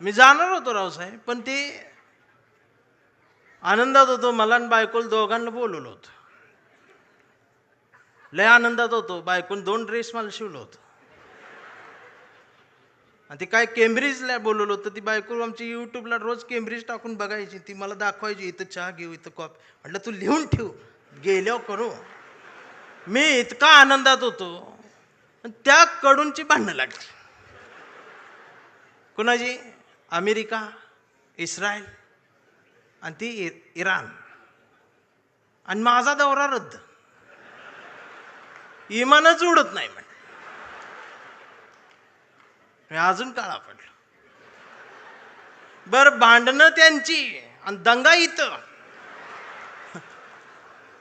मी जाणार होतो रावसाहेब, पण ते आनंदात होतो. मला आणि बायकोला दोघांना बोलवलं होतं. लय आनंदात होतो. बायकोन 2 ड्रेस मला शिवलं होतं. आणि ते काय केम्ब्रिजला बोलवलं होतं. ती बायको आमची यूट्यूबला रोज केम्ब्रिज टाकून बघायची. ती मला दाखवायची, इथं चहा घेऊ, इथं कॉफी. म्हटलं तू लिहून ठेव, गेल्यावर करू. मी इतका आनंदात होतो, त्या कडूनची भांडणं लागली. कुणाची? अमेरिका, इस्रायल आणि ती इराण. आणि माझा दौरा रद्द. इमानच उडत नाही म्हण. अजून काळा पडला. बर, भांडणं त्यांची आणि दंगा इथं.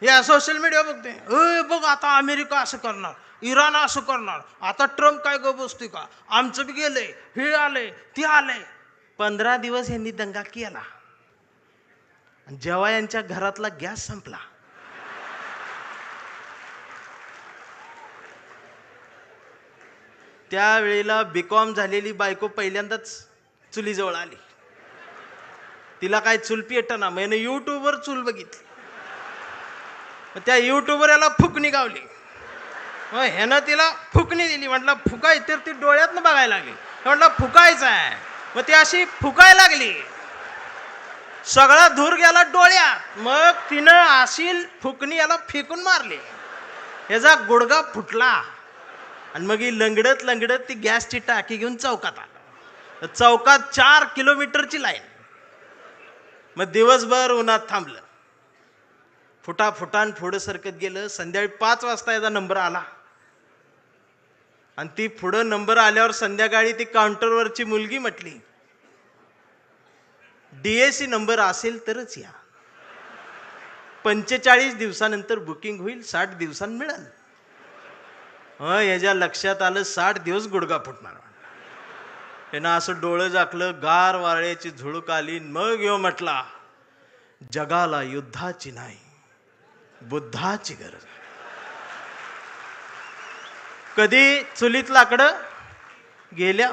या सोशल मीडिया बघते, बघ आता अमेरिका असं करणार, इराण असं करणार, आता ट्रम्प काय ग बसतोय का, आमचं बी गेलंय, हे आलंय ते आलंय. 15 दिवस यांनी दंगा केला. जेव्हा यांच्या घरातला गॅस संपला, त्यावेळेला बीकॉम झालेली बायको पहिल्यांदाच चुलीजवळ आली. तिला काय चूल पेटना. मैंने युट्यूबवर चूल बघितली. त्या युट्यूबवर याला फुकणी गावली. ह्यानं तिला फुकणी दिली. म्हटलं फुकाय, तर ती डोळ्यातनं बघायला लागली. म्हटलं फुकायचं आहे. मग ती अशी फुकायला लागली, सगळा धूर गेला डोळ्यात. मग तिनं अशी फुकणी याला फेकून मारली, याचा गुडगा फुटला. आणि मग ही लंगडत लंगडत ती गॅसची टाकी घेऊन चौकात आला. चौकात 4 किलोमीटरची लाईन. मग दिवसभर उन्हात थांबलं. फुटाफुटान पुढं सरकत गेलं. संध्याकाळी 5 वाजता याचा नंबर आला. आणि ती पुढं नंबर आल्यावर संध्याकाळी ती काउंटरवरची मुलगी म्हटली, DAC नंबर असेल तरच या. 45 दिवसानंतर बुकिंग होईल, 60 दिवसांनी मिळेल. याच्या लक्षात आलं 60 दिवस गुडगा फुटणार. त्यानं असं डोळं झाकलं, गार वाऱ्याची झुळूक आली. मग यो म्हटला, जगाला युद्धाची नाही, बुद्धाची गरज. कधी चुलीत लाकडं गेल्या.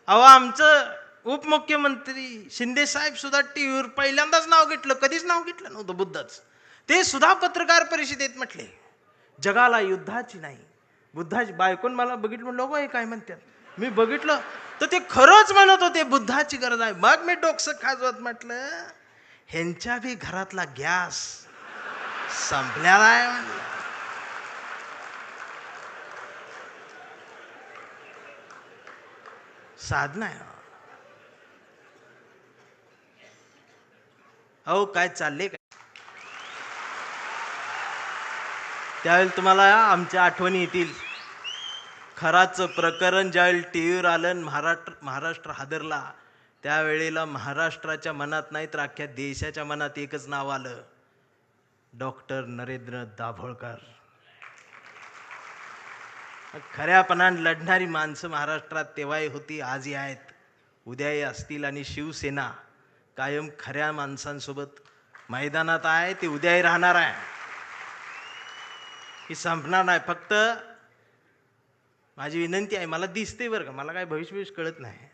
अहो, आमचं उपमुख्यमंत्री शिंदे साहेब सुद्धा टीव्हीवर पहिल्यांदाच नाव घेतलं. कधीच नाव घेतलं नव्हतं बुद्धाचं. ते सुद्धा पत्रकार परिषदेत म्हटले, जगाला युद्धाची नाही, बुद्धाची. बायकोन मला बघितलं, म्हणलं हे काय म्हणतात. मी बघितलं तर ते खरंच म्हणत होते, बुद्धाची गरज आहे. मग मी डोकसं खाजवत म्हटलं, ह्यांच्या बी घरातला गॅस संपलेला आहे म्हणलं. साधना आहे. अहो काय चालले काय. त्यावेळेला तुम्हाला आमच्या आठवणी येतील. खराचं प्रकरण ज्यावेळी टीव्हीवर आलं, महाराष्ट्र हादरला. त्यावेळेला महाराष्ट्राच्या मनात नाही तर अख्ख्या देशाच्या मनात एकच नाव आलं, डॉक्टर नरेंद्र दाभोळकर. खऱ्यापणाने लढणारी माणसं महाराष्ट्रात तेव्हाही होती, आजही आहेत, उद्याही असतील. आणि शिवसेना कायम खऱ्या माणसांसोबत मैदानात आहे. ती उद्याही राहणार आहे, ही संपणार नाही. फक्त माझी विनंती आहे, मला दिसते बरं का, मला काय भविष्य कळत नाही,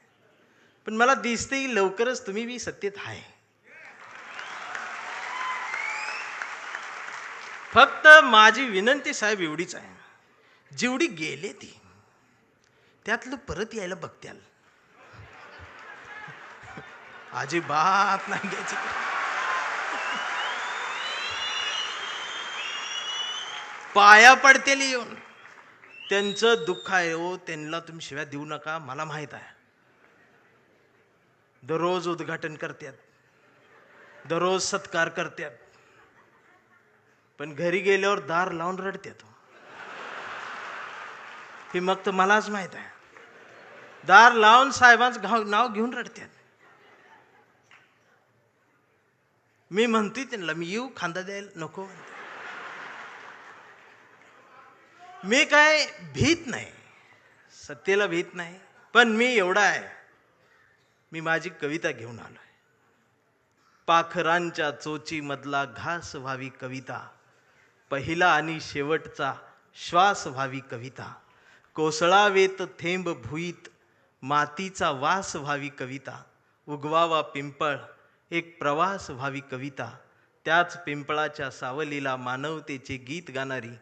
पण मला दिसते लवकरच तुम्ही बी सत्तेत आहे. फक्त माझी विनंती साहेब एवढीच आहे, जेवढी गेले ती त्यातलं परत यायला बघत्याल. अजिबात नाही घ्यायची. पाया पडतेल येऊन. त्यांचं दुःख आहे हो, त्यांना तुम्ही शिव्या देऊ नका. मला माहित आहे, दररोज उद्घाटन करतात, दररोज सत्कार करतात, पण घरी गेल्यावर दार लावून रडतात. हे मग तर मलाच माहित आहे. दार लावून साहेबांचं नाव घेऊन रडतात. मी म्हणतोय त्यांना, मी येऊ खांदा द्यायला नको म्हणते. मी काय भीत नाही, सत्तेला भीत नाही, पण मी एवढा आहे, मी माझी कविता घेऊन आलोय. पाखरांच्या चोची मधला घास व्हावी कविता, पहिला आणि शेवटचा श्वास व्हावी कविता, कोसळावेत थेंब भुईत मातीचा वास व्हावी कविता, उगवावा पिंपळ एक प्रवास व्हावी कविता, त्याच पिंपळाच्या सावलीला मानवतेचे गीत गाणारी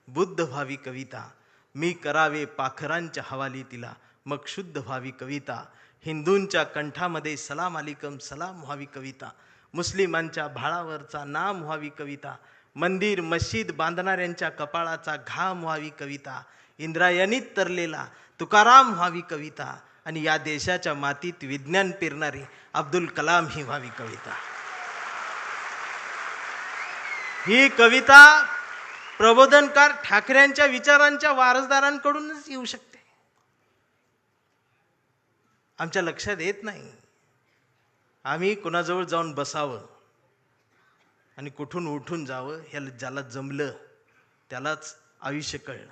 बुद्ध व्हावी कविता, मी करावे पाखरांच्या हवाली तिला मग शुद्ध व्हावी कविता, हिंदूंच्या कंठामध्ये सलाम अलिकम सलाम व्हावी कविता, मुस्लिमांच्या भाळावरचा नाम व्हावी कविता, मंदिर मशीद बांधणाऱ्यांच्या कपाळाचा घाम व्हावी कविता, इंद्रायणीत तरलेला तुकाराम व्हावी कविता, आणि या देशाच्या मातीत विज्ञान पेरणारी अब्दुल कलाम ही व्हावी कविता. ही कविता प्रबोधनकार ठाकरेंच्या विचारांच्या वारसदारांकडूनच येऊ शकते. आमच्या लक्षात येत नाही. आम्ही कुणाजवळ जाऊन बसावं आणि कुठून उठून जावं, ह्याला ज्याला जमलं त्यालाच आयुष्य कळलं.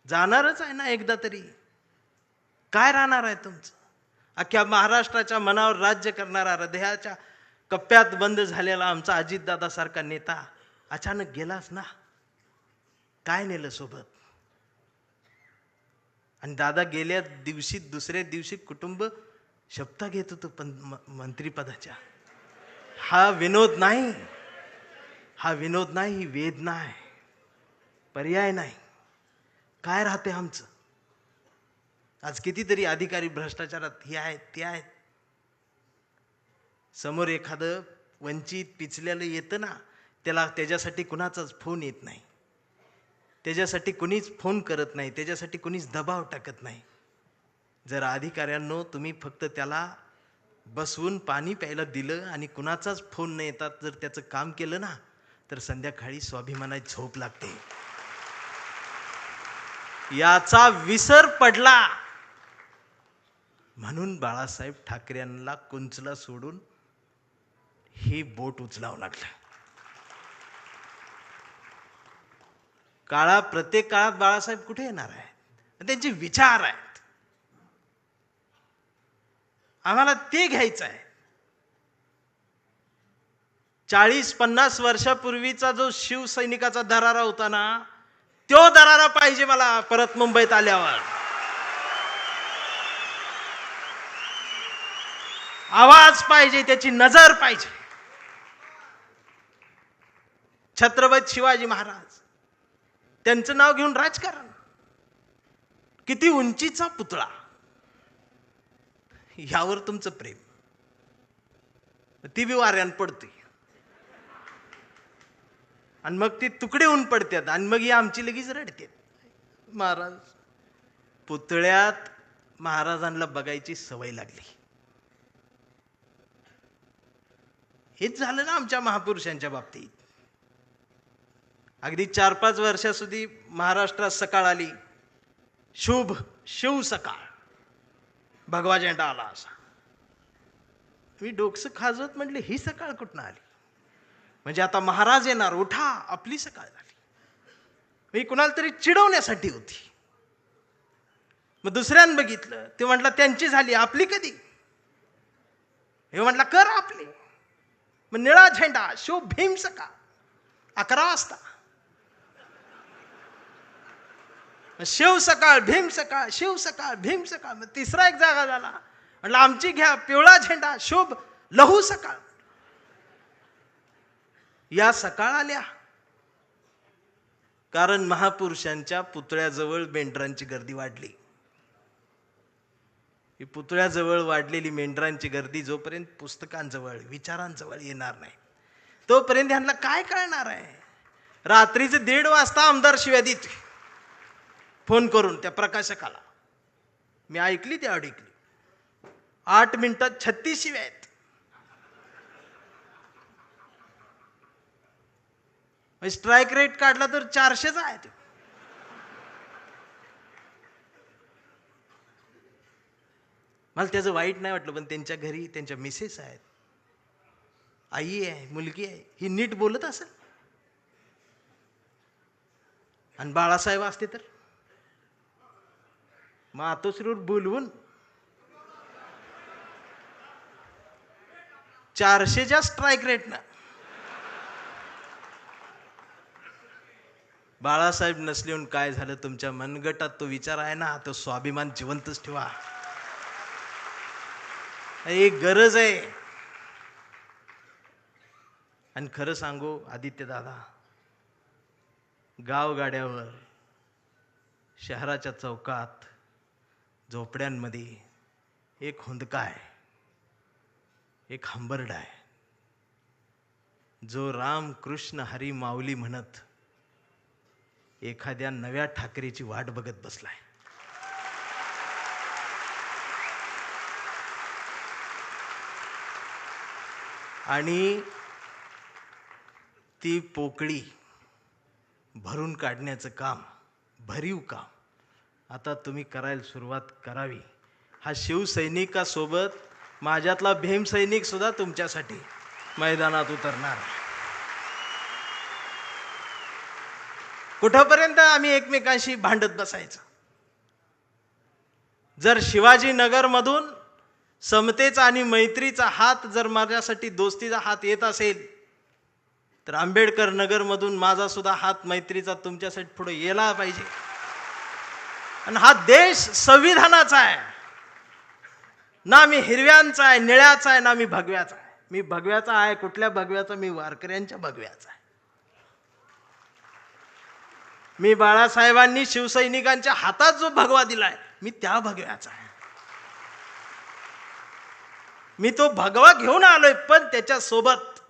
जाणारच आहे ना एकदा तरी. काय राहणार आहे तुमचं? अख्ख्या महाराष्ट्राच्या मनावर राज्य करणारा, हृदयाच्या कप्प्यात बंद झालेला आमचा अजितदादासारखा नेता अचानक गेलाच ना. काय नेलं सोबत? आणि दादा गेल्या दिवशी दुसऱ्या दिवशी कुटुंब शपथा घेत होतं पण मंत्रिपदाच्या. हा विनोद नाही, हा विनोद नाही, ही वेदना आहे, पर्याय नाही. काय राहते आमचं? आज कितीतरी अधिकारी भ्रष्टाचारात हे आहेत ते आहेत. समोर एखादं वंचित पिचलेलं येतं ना, त्याच्यासाठी कुणाचाच फोन येत नाही, त्याच्यासाठी कुणीच फोन करत नाही, त्याच्यासाठी कुणीच दबाव टाकत नाही. जर अधिकाऱ्यांनो तुम्ही फक्त त्याला बसवून पाणी प्यायला दिलं आणि कुणाचाच फोन न येतात जर त्याचं काम केलं ना, तर संध्याकाळी स्वाभिमानाची झोप लागते. याचा विसर पडला म्हणून बाळासाहेब ठाकरेंना कुंचला सोडून हे बोट उचलावं लागलं. प्रत्येक काळात बाळासाहेब कुठे येणार आहेत? त्यांचे विचार आहेत, आम्हाला ते घ्यायचं आहे. 40-50 वर्षापूर्वीचा जो शिवसैनिकाचा दरारा होता ना, तो दरारा पाहिजे मला परत मुंबईत आल्यावर. आवाज पाहिजे, त्याची नजर पाहिजे. छत्रपती शिवाजी महाराज, त्यांचं नाव घेऊन राजकारण, किती उंचीचा पुतळा, ह्यावर तुमचं प्रेम, ती बी वाऱ्यान पडते आणि मग ती तुकडे होऊन पडतात आणि मग ही आमची लगेच रडते. महाराज, पुतळ्यात महाराजांना बघायची सवय लागली. हेच झालं ना आमच्या महापुरुषांच्या बाबतीत. अगदी 4-5 वर्षाસુધી महाराष्ट्रात सकाळ आली, शुभ शिव सकाळ, भगवा झेंडा आला असा. मी डोकसं खाजवत म्हटले ही सकाळ कुठनं आली? म्हणजे आता महाराज येणार, उठा, आपली सकाळ झाली. मी कुणाला तरी चिडवण्यासाठी होती. मग दुसऱ्यानं बघितलं, ते म्हटलं त्यांची झाली, आपली कधी? हे म्हटलं कर आपली. मग निळा झेंडा, शुभ भीम सकाळ, 11 वाजता. शिव सकाळ, भीम सकाळ, शिव सकाळ, भीम सकाळ. मग तिसरा एक जागा झाला, म्हटलं आमची घ्या, पिवळा झेंडा, शुभ लहू सकाळ. या सकाळ आल्या कारण महापुरुषांच्या पुतळ्याजवळ मेंढरांची गर्दी वाढली. ही पुतळ्याजवळ वाढलेली मेंढरांची गर्दी जोपर्यंत पुस्तकांजवळ, विचारांजवळ येणार नाही, तोपर्यंत ह्यांना काय कळणार आहे? रात्रीचे 1:30 वाजता आमदार शिव्या देते फोन करून त्या प्रकाशकाला. मी ऐकली, ती ऐकली. 8 मिनिटात 36 शिव्या आहेत. स्ट्राईक रेट काढला तर 400च आहे. मला त्याचं वाईट नाही वाटलं, पण त्यांच्या घरी त्यांच्या मिसेस आहेत, आई आहे, मुलगी आहे, ही नीट बोलत असेल. आणि बाळासाहेब असते तर मातोश्रीवर बोलवून 400च्या स्ट्राईक रेटनं. बाळासाहेब नसले काय झालं? तुमच्या मनगटात तो विचार आहे ना, तो स्वाभिमान जिवंतच ठेवा. एक गरज आहे. आणि खरं सांगू आदित्य दादा, गावगाड्यावर, शहराच्या चौकात, झोपड्यांमध्ये एक हुंदका आहे, एक हंबरडा आहे, जो राम कृष्ण हरी माऊली म्हणत एखाद्या नव्या ठाकरेची वाट बघत बसलाय. आणि ती पोकळी भरून काढण्याचं काम, भरीव काम आता तुम्ही करायला सुरुवात करावी. हा शिवसैनिकासोबत माझ्यातला भीमसैनिक सुद्धा तुमच्यासाठी मैदानात उतरणार. कुठपर्यंत आम्ही एकमेकांशी भांडत बसायचं? जर शिवाजीनगरमधून समतेचा आणि मैत्रीचा हात, जर माझ्यासाठी दोस्तीचा हात येत असेल, तर आंबेडकर नगरमधून माझा सुद्धा हात मैत्रीचा तुमच्यासाठी पुढे यायला पाहिजे. आणि हा देश संविधानाचा आहे ना, मी हिरव्यांचा आहे, निळ्याचा आहे, ना मी भगव्याचा आहे. मी भगव्याचा आहे. कुठल्या भगव्याचा? मी वारकऱ्यांच्या भगव्याचा आहे. मी बाळासाहेबांनी शिवसैनिकांच्या हातात जो भगवा दिलाय, मी त्या भगव्याचा आहे. मी तो भगवा घेऊन आलोय, पण त्याच्या सोबत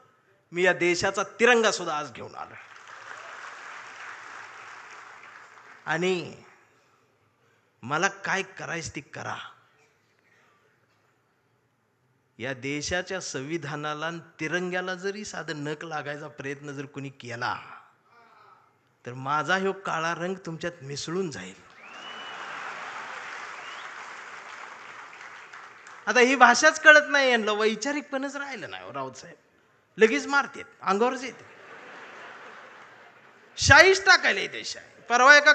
मी या देशाचा तिरंगा सुद्धा आज घेऊन आलोय. आणि मला काय करायचं ती करा. या देशाच्या संविधानाला, तिरंग्याला जरी साधं नख लागायचा प्रयत्न जर कोणी केला, तर माझा ह्यो काळा रंग तुमच्यात मिसळून जाईल. आता ही भाषाच कळत नाही यांना, वैचारिकपणच राहिलं नाही. राऊत साहेब लगेच मारतेत, अंगावरच येते, शाईच टाकायला येते शाई. परवा एका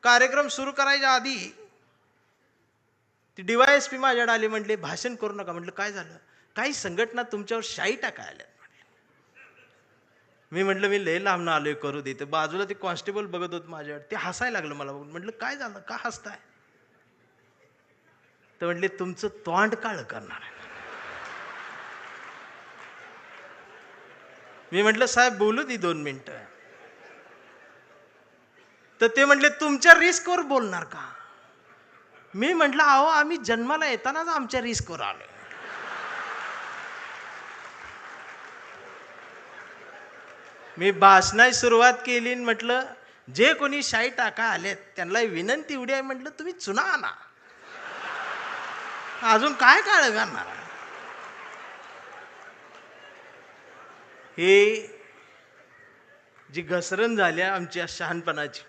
कार्यक्रम सुरू करायच्या आधी ती DYSP माझ्याकडे आली, म्हटले भाषण करू नका. म्हटलं काय झालं? काही संघटना तुमच्यावर शाई टाकायला. मी म्हटलं मी लय लांब आलोय, करू देते. बाजूला ते कॉन्स्टेबल बघत होत माझ्यावर, ते हसायला लागलं मला बघून. म्हटलं काय झालं, का हसताय? तर म्हटले तुमचं तोंड काळ करणार आहे. मी म्हटलं साहेब बोलू दे 2 मिनिटं. तर ते म्हटले तुमच्या रिस्कवर बोलणार का? मी म्हटलं अहो आम्ही जन्माला येतानाच आमच्या रिस्कवर आलोय. मी भाषणाची सुरुवात केली, म्हटलं जे कोणी शाई टाका आलेत त्यांना विनंती एवढी आहे, म्हटलं तुम्ही चुना आणा, अजून काय काळ घालणार. हे जी घसरण झाली आमच्या शहाणपणाची,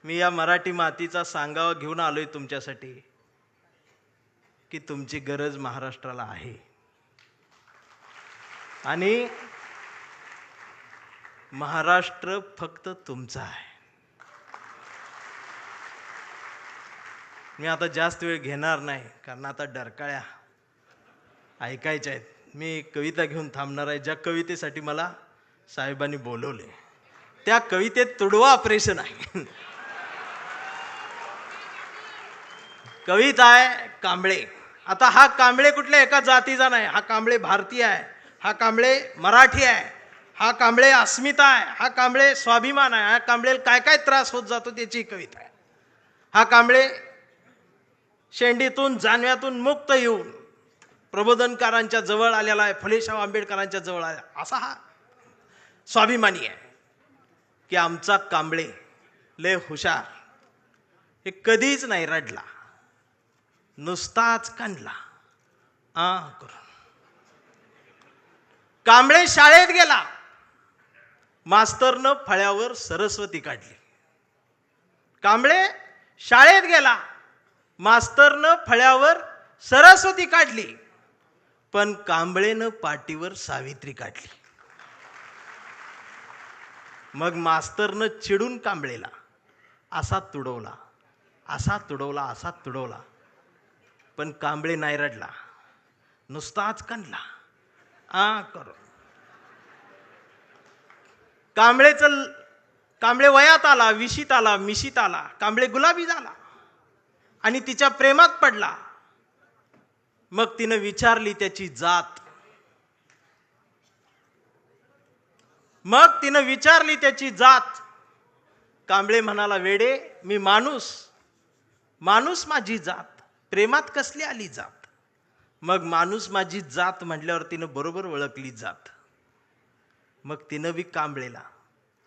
मी या मराठी मातीचा सांगावा घेऊन आलोय तुमच्यासाठी की तुमची गरज महाराष्ट्राला आहे. आणि महाराष्ट्र फक्त तुमचा आहे. मी आता जास्त वेळ घेणार नाही, कारण आता डरकाळ्या ऐकायच्या आहेत. मी कविता घेऊन थांबणार आहे, ज्या कवितेसाठी मला साहेबांनी बोलवले. त्या कवितेत तुडवा ऑपरेशन आहे. कविता आहे कांबळे. आता हा कांबळे कुठल्या एका जातीचा नाही, हा कांबळे भारतीय आहे, हा कांबळे मराठी आहे, हा कांबळे अस्मिता आहे, हा कांबळे स्वाभिमान आहे, हा कांबळे काय काय त्रास होत जातो त्याची कविता आहे. हा कांबळे शेंडीतून जानव्यातून मुक्त येऊन प्रबोधनकारांच्या जवळ आलेला आहे, फुलेशाह आंबेडकरांच्या जवळ आला, असा हा स्वाभिमानी आहे की आमचा कांबळे लय हुशार. हे कधीच नाही रडला, नुसताच कांडला करून. कांबळे शाळेत गेला, मास्तरनं फळ्यावर सरस्वती काढली. कांबळे शाळेत गेला, मास्तरनं फळ्यावर सरस्वती काढली, पण कांबळेनं पाटीवर सावित्री काढली. मग मास्तरनं चिडून कांबळेला असा तुडवला, असा तुडवला, असा तुडवला, पण कांबळे नाही रडला, नुसताच कांडला करून. कांबळे वयात आला, विशीत आला, मिशीत आला, कांबळे गुलाबी झाला आणि तिच्या प्रेमात पडला. मग तिनं विचारली त्याची जात. मग तिनं विचारली त्याची जात. कांबळे म्हणाला, वेडे, मी माणूस, माणूस माझी जात, प्रेमात कसली आली जात. मग माणूस माझी जात म्हटल्यावर तिनं बरोबर ओळखली जात. मग तिनं बी कांबळेला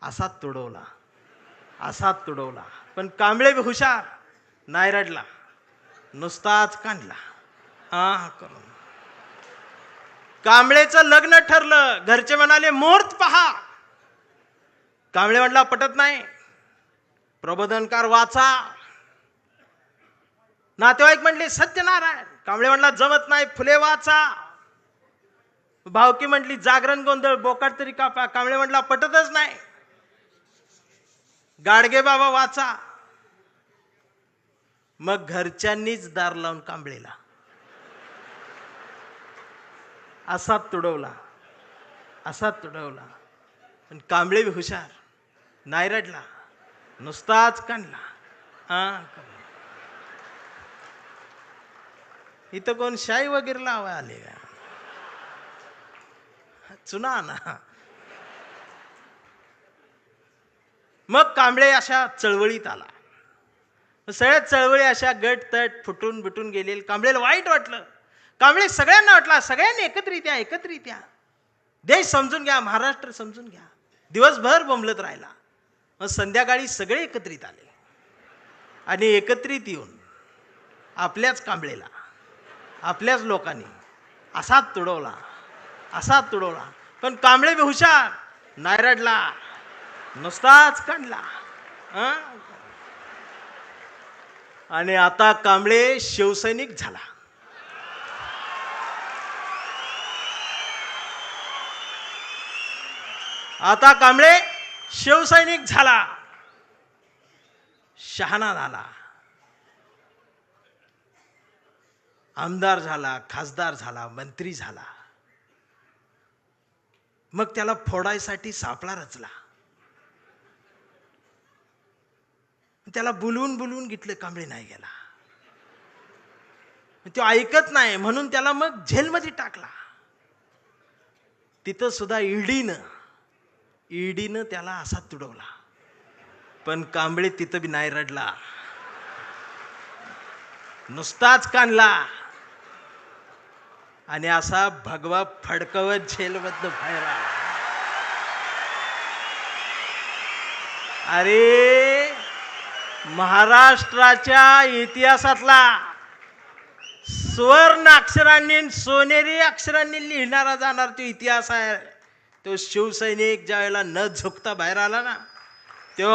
असाच तुडवला, असाच तुडवला. पण कांबळे बी हुशार, नाही रडला, नुसताच कांडला करून. कांबळेचं लग्न ठरलं. घरचे म्हणाले, मुहूर्त पहा. कांबळे म्हटला, पटत नाही, प्रबोधनकार वाचा. नातेवाईक म्हटले, सत्यनारायण. कांबळे म्हटला, जमत नाही, फुले वाचा. भावकी म्हटली, जागरण गोंधळ, बोकाट तरी कापा. कांबळे म्हटला, पटतच नाही, गाडगे बाबा वाचा. मग घरच्यांनीच दार लावून कांबळेला असाच तुडवला, असाच तुडवला. पण कांबळे बी हुशार, नाही रडला, नुसताच कांडला. इथं कोण शाई वगैरे लावा आले का? चुना ना. मग कांबळे अशा चळवळीत आला. सगळ्या चळवळी अशा गट तट फुटून बिटून गेले. कांबळेला वाईट वाटलं. कांबळे सगळ्यांना वाटला, सगळ्यांनी एकत्रित या, एकत्रित या, देश समजून घ्या, महाराष्ट्र समजून घ्या. दिवसभर बोंबलत राहिला. मग संध्याकाळी सगळे एकत्रित आले आणि एकत्रित येऊन आपल्याच कांबळेला, आपल्याच लोकांनी असाच तुडवला, असाच तुडवला. पण कांबळे बी हुशार, नाही रडला, नुसताच काढला. आणि आता कांबळे शिवसैनिक झाला. आता कांबळे शिवसैनिक झाला, शहाणा झाला, आमदार झाला, खासदार झाला, मंत्री झाला. मग त्याला फोडायसाठी सापळा रचला. त्याला बुलवून बुलवून घेतलं, कांबळे नाही गेला. तो ऐकत नाही म्हणून त्याला मग जेलमध्ये टाकला. तिथं सुद्धा ईडीनं त्याला असा तुडवला. पण कांबळे तिथं बी नाही रडला, नुसताच कांडला. आणि असा भगवा फडकवत जेलमधनं बाहेर आला. अरे, महाराष्ट्राच्या इतिहासातला सुवर्ण अक्षरांनी, सोनेरी अक्षरांनी लिहिणारा जाणार तो इतिहास आहे. तो शिवसैनिक ज्या वेळेला न झुकता बाहेर आला ना, तो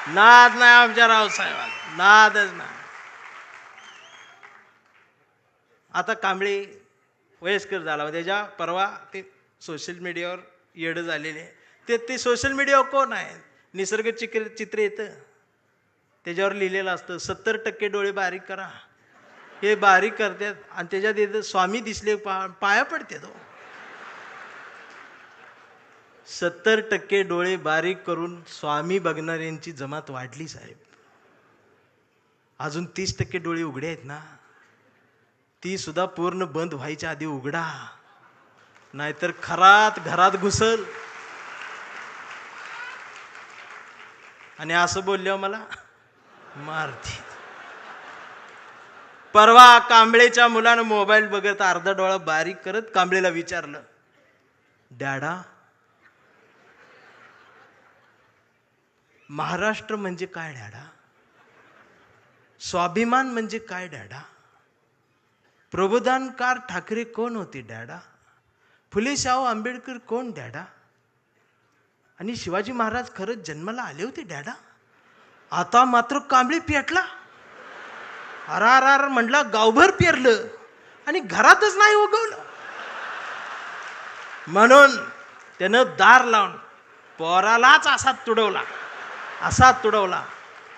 नाद नाही आमच्या रावसाहेबांना, नादच नाही. आता कांबळे वयस्कर झाला. त्याच्या परवा ते सोशल मीडियावर येडं झालेले. ते सोशल मीडियावर कोण आहे, निसर्ग चित्र येतं, त्याच्यावर लिहिलेलं असतं 70% डोळे बारीक करा. हे बारीक करतात आणि त्याच्यात येतं स्वामी दिसले, पाया पडते. तो 70% डोळे बारीक करून स्वामी बघणाऱ्यांची जमात वाढली साहेब. अजून 30% डोळे उघडे आहेत ना, ती सुद्धा पूर्ण बंद व्हायच्या आधी उघडा, नाहीतर खरात घरात घुसल. आणि असं बोलल्यावर मला मारते. परवा कांबळेच्या मुलानं मोबाईल बघत अर्धा डोळा बारीक करत कांबळेला विचारलं, डॅडा, महाराष्ट्र म्हणजे काय डॅडा? स्वाभिमान म्हणजे काय डॅडा? प्रबोधनकार ठाकरे कोण होते डॅडा? फुले शाहू आंबेडकर कोण डॅडा? आणि शिवाजी महाराज खरंच जन्माला आले होते डॅडा? आता मात्र कांबळे पेटला. अरार म्हटला, गावभर पेरलं आणि घरातच नाही उगवलं. म्हणून त्यानं दार लावून पोरालाच असा तुडवला, असा तुडवला.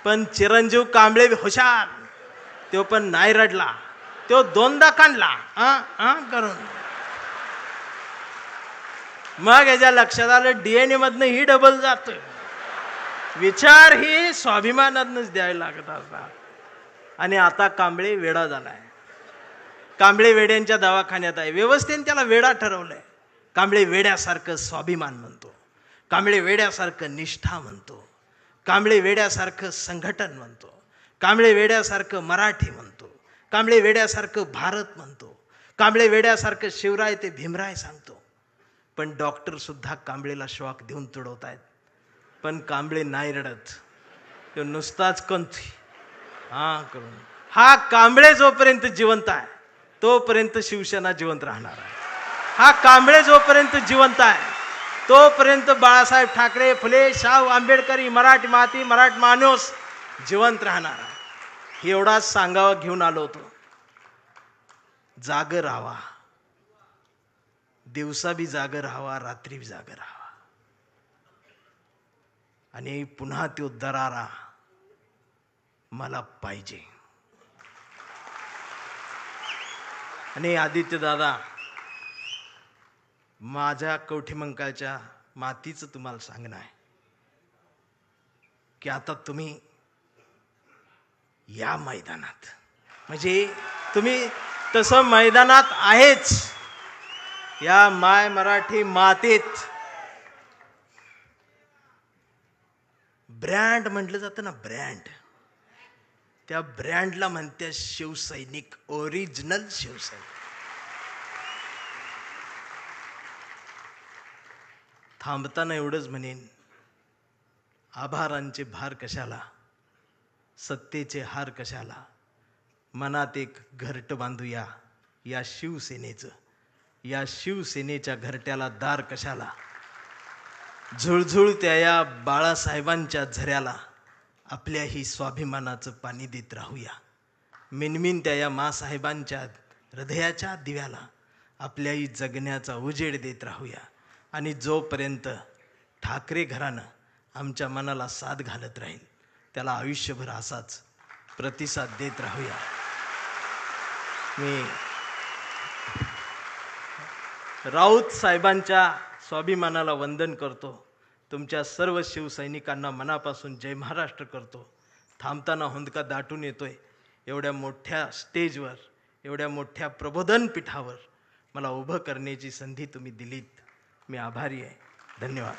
पण चिरंजीव कांबळे हुशार, तो पण नाही रडला, तो दोनदा काढला करून. मग याच्या लक्षात आलं, DNA मधनं ही डबल जात. विचार ही स्वाभिमानातनच द्यायला लागत असतात. आणि आता कांबळे वेडा झालाय. कांबळे वेड्यांच्या दवाखान्यात आहे. व्यवस्थेने त्याला वेडा ठरवलंय. कांबळे वेड्यासारखं स्वाभिमान म्हणतो, कांबळे वेड्यासारखं निष्ठा म्हणतो, कांबळे वेड्यासारखं संघटन म्हणतो, कांबळे वेड्यासारखं मराठी म्हणतो, कांबळे वेड्यासारखं भारत म्हणतो, कांबळे वेड्यासारखं शिवराय ते भीमराय सांगतो. पण डॉक्टर सुद्धा कांबळेला श्वाक देऊन तुडवतायत. पण कांबळे नाही रडत, तो नुसताच कंथी करून. हा कांबळे जोपर्यंत जिवंत आहे तोपर्यंत शिवसेना जिवंत राहणार आहे. हा कांबळे जोपर्यंत जिवंत आहे तोपर्यंत बाळासाहेब ठाकरे, फुले, शाहू आंबेडकरी, मराठी माती, मराठी माणूस जिवंत राहणार आहे. हे एवढाच सांगावं घेऊन आलो होतो. जागर राहावा, दिवसा बी जागर राहावा, रात्री बी जागर राहावा. आणि पुन्हा तो दरारा मला पाहिजे. आणि आदित्य दादा, माझ्या कवठीमंकाळच्या मातीचं तुम्हाला सांगणं आहे की आता तुम्ही या मैदानात, म्हणजे तुम्ही तसं मैदानात आहेच, या माय मराठी मातीत ब्रँड म्हटलं जातं ना, ब्रँड, त्या ब्रँडला म्हणते शिवसैनिक, ओरिजिनल शिवसैनिक. थांबताना एवढंच म्हणेन, आभारांचे भार कशाला, सत्तेचे हार कशाला, मनात एक घरट बांधूया या शिवसेनेचं, या शिवसेनेच्या घरट्याला दार कशाला, झुळझुळत्या या बाळासाहेबांच्या झऱ्याला आपल्याही स्वाभिमानाचं पाणी देत राहूया. मिनमिनत्या या मासाहेबांच्या हृदयाच्या दिव्याला आपल्याही जगण्याचा उजेड देत राहूया. आणि जोपर्यंत ठाकरे घराणं आमच्या मनाला साथ घालत राहील त्याला आयुष्यभर असाच प्रतिसाद देत राहूया. मी राऊत साहेबांच्या स्वाभिमानाला वंदन करतो. तुमच्या सर्व शिवसैनिकांना मनापासून जय महाराष्ट्र करतो. थांबताना हुंदका दाटून येतोय. एवढ्या मोठ्या स्टेजवर, एवढ्या मोठ्या प्रबोधन पीठावर मला उभं करण्याची संधी तुम्ही दिलीत. मी आभारी आहे. धन्यवाद.